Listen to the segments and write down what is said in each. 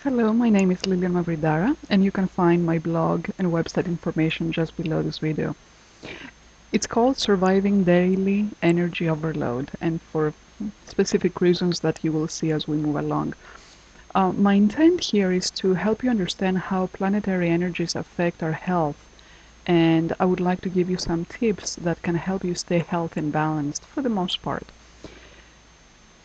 Hello, my name is Lilian Mavridara, and you can find my blog and website information just below this video. It's called Surviving Daily Energy Overload, and for specific reasons that you will see as we move along. My intent here is to help you understand how planetary energies affect our health, and I would like to give you some tips that can help you stay healthy and balanced for the most part.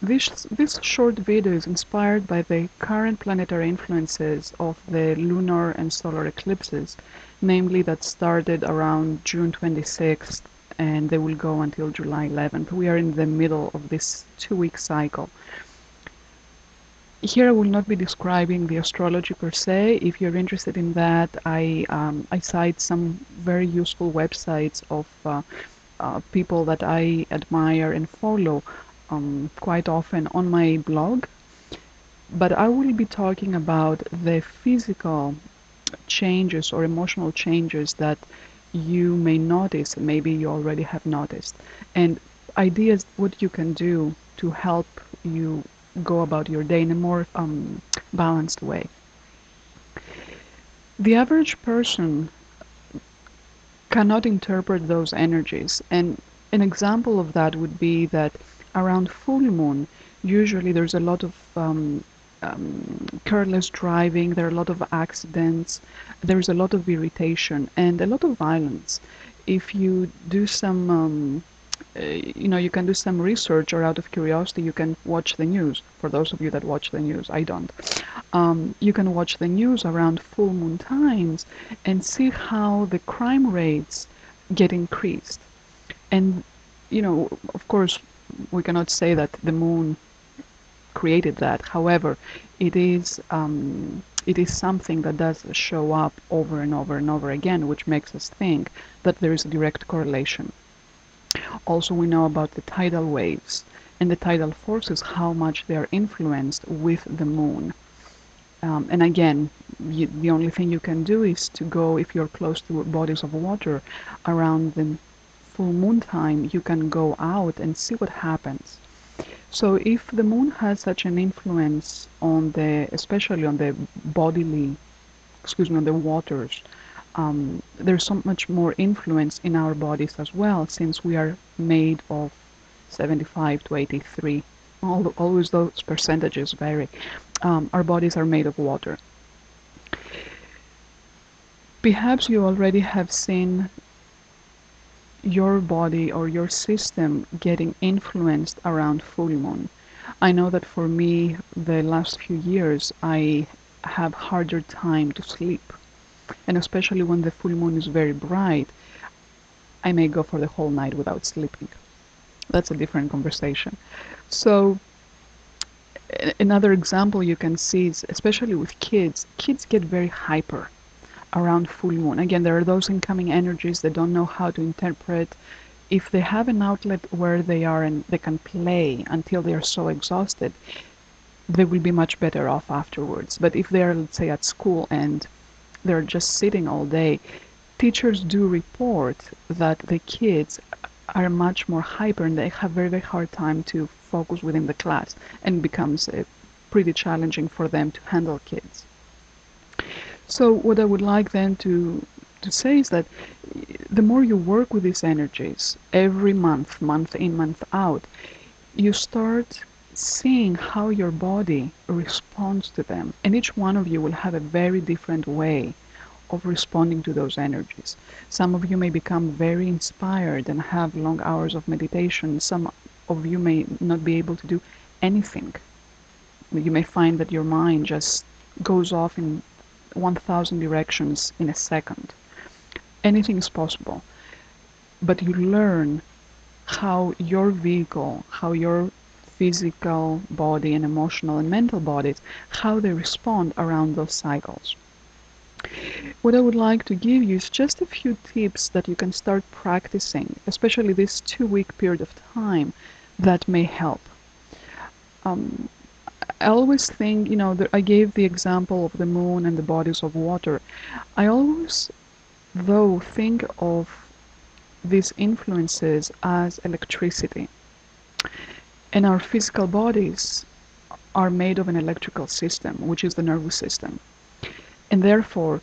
This short video is inspired by the current planetary influences of the lunar and solar eclipses, namely that started around June 26th and they will go until July 11th. We are in the middle of this 2-week cycle. Here I will not be describing the astrology per se. If you're interested in that, I cite some very useful websites of people that I admire and follow quite often on my blog, but I will be talking about the physical changes or emotional changes that you may notice, maybe you already have noticed, and ideas what you can do to help you go about your day in a more balanced way. The average person cannot interpret those energies, and an example of that would be that around full moon, usually there's a lot of careless driving, there are a lot of accidents, there's a lot of irritation and a lot of violence. If you do some, you can do some research, or out of curiosity, you can watch the news. For those of you that watch the news, I don't. You can watch the news around full moon times and see how the crime rates get increased. And, of course, we cannot say that the moon created that. However, it is something that does show up over and over and over again, which makes us think that there is a direct correlation. Also, we know about the tidal waves and the tidal forces, how much they are influenced with the moon. And again, the only thing you can do is to go, if you're close to bodies of water, around the full moon time, you can go out and see what happens. So if the moon has such an influence on especially on the on the waters, there's so much more influence in our bodies as well, since we are made of 75 to 83. Always those percentages vary. Our bodies are made of water. Perhaps you already have seen your body or your system getting influenced around full moon. I know that for me, the last few years, I have harder time to sleep. And especially when the full moon is very bright, I may go for the whole night without sleeping. That's a different conversation. So another example you can see is, especially with kids get very hyper around full moon. Again, there are those incoming energies they don't know how to interpret. If they have an outlet where they are and they can play until they are so exhausted, they will be much better off afterwards. But if they are, let's say, at school and they're just sitting all day, teachers do report that the kids are much more hyper and they have very, very hard time to focus within the class, and becomes pretty challenging for them to handle kids. So what I would like then to say is that the more you work with these energies every month, month in, month out, you start seeing how your body responds to them. And each one of you will have a very different way of responding to those energies. Some of you may become very inspired and have long hours of meditation. Some of you may not be able to do anything. You may find that your mind just goes off in 1,000 directions in a second. Anything is possible. But you learn how your vehicle, how your physical body and emotional and mental bodies, how they respond around those cycles. What I would like to give you is just a few tips that you can start practicing, especially this 2-week period of time, that may help. I always think, I gave the example of the moon and the bodies of water. I always, though, think of these influences as electricity. And our physical bodies are made of an electrical system, which is the nervous system. And therefore,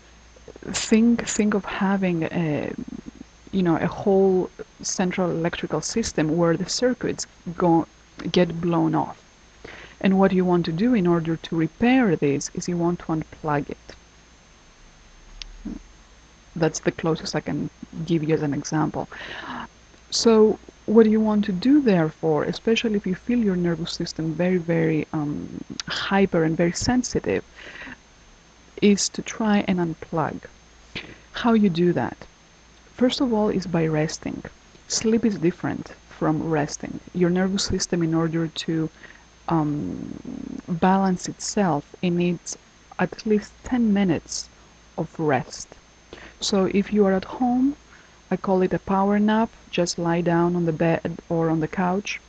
think of having a whole central electrical system where the circuits get blown off. And what you want to do in order to repair this is you want to unplug it. That's the closest I can give you as an example. So what you want to do, therefore, especially if you feel your nervous system very, very hyper and very sensitive, is to try and unplug. How you do that? First of all is by resting. Sleep is different from resting. Your nervous system, in order to balance itself, it needs at least 10 minutes of rest. So if you are at home, I call it a power nap. Just lie down on the bed or on the couch,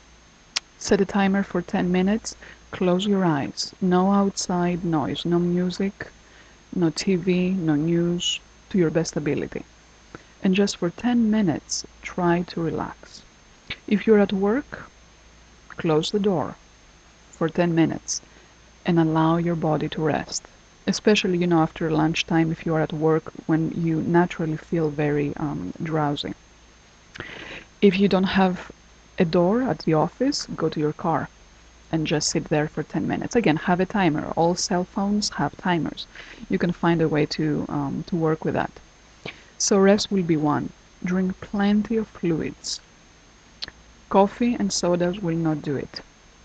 set a timer for 10 minutes, close your eyes. No outside noise, no music, no TV, no news, to your best ability. And just for 10 minutes, try to relax. If you're at work, close the door for 10 minutes and allow your body to rest. Especially, after lunchtime, if you are at work, when you naturally feel very drowsy. If you don't have a door at the office, go to your car and just sit there for 10 minutes. Again, have a timer. All cell phones have timers. You can find a way to work with that. So rest will be one. Drink plenty of fluids. Coffee and sodas will not do it.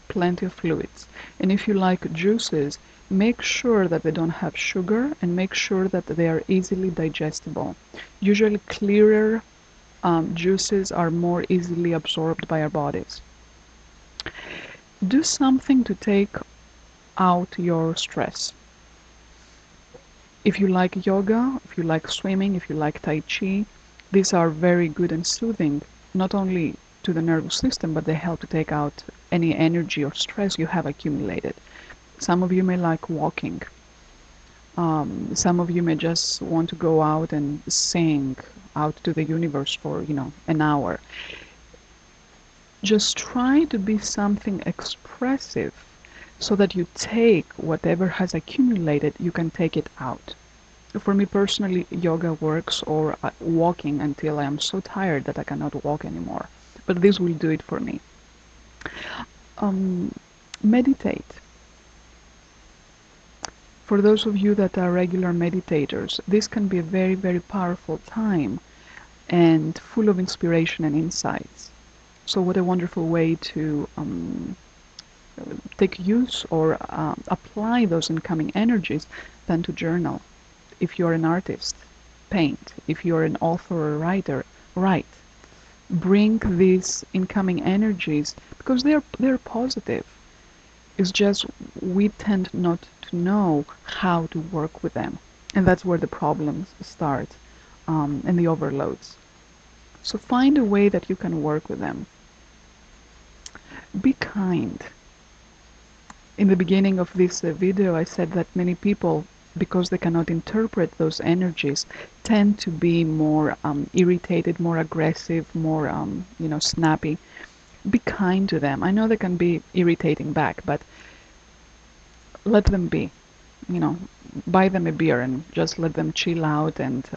Plenty of fluids. And if you like juices, make sure that they don't have sugar and make sure that they are easily digestible. Usually clearer juices are more easily absorbed by our bodies. Do something to take out your stress. If you like yoga, if you like swimming, if you like Tai Chi, these are very good and soothing, not only to the nervous system, but they help to take out any energy or stress you have accumulated. Some of you may like walking. Some of you may just want to go out and sing out to the universe for, an hour. Just try to be something expressive so that you take whatever has accumulated, you can take it out. For me personally, yoga works, or walking until I am so tired that I cannot walk anymore. But this will do it for me. Meditate. For those of you that are regular meditators, this can be a very, very powerful time and full of inspiration and insights. So what a wonderful way to take use or apply those incoming energies than to journal. If you're an artist, paint. If you're an author or writer, write. Bring these incoming energies because they're positive. It's just we tend not to know how to work with them. And that's where the problems start and the overloads. So find a way that you can work with them. Be kind. In the beginning of this video, I said that many people, because they cannot interpret those energies, tend to be more irritated, more aggressive, more snappy. Be kind to them. I know they can be irritating back, but let them be. Buy them a beer and just let them chill out, and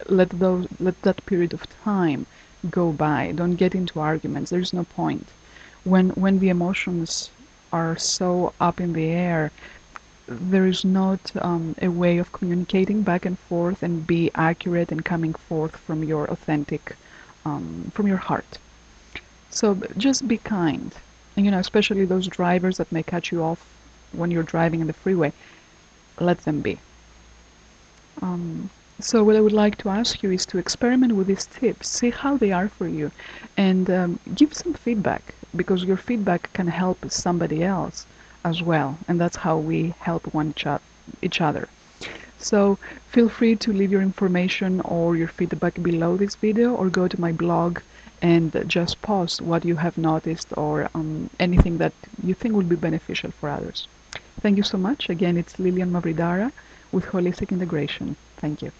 let that period of time go by. Don't get into arguments. There's no point. When the emotions are so up in the air, there is not a way of communicating back and forth and be accurate and coming forth from your authentic, from your heart. So just be kind. And especially those drivers that may cut you off when you're driving in the freeway, let them be. So what I would like to ask you is to experiment with these tips, see how they are for you, and give some feedback, because your feedback can help somebody else as well, and that's how we help each other. So feel free to leave your information or your feedback below this video, or go to my blog and just post what you have noticed, or anything that you think would be beneficial for others. Thank you so much. Again, it's Lilian Mavridara with Holistic Integration. Thank you.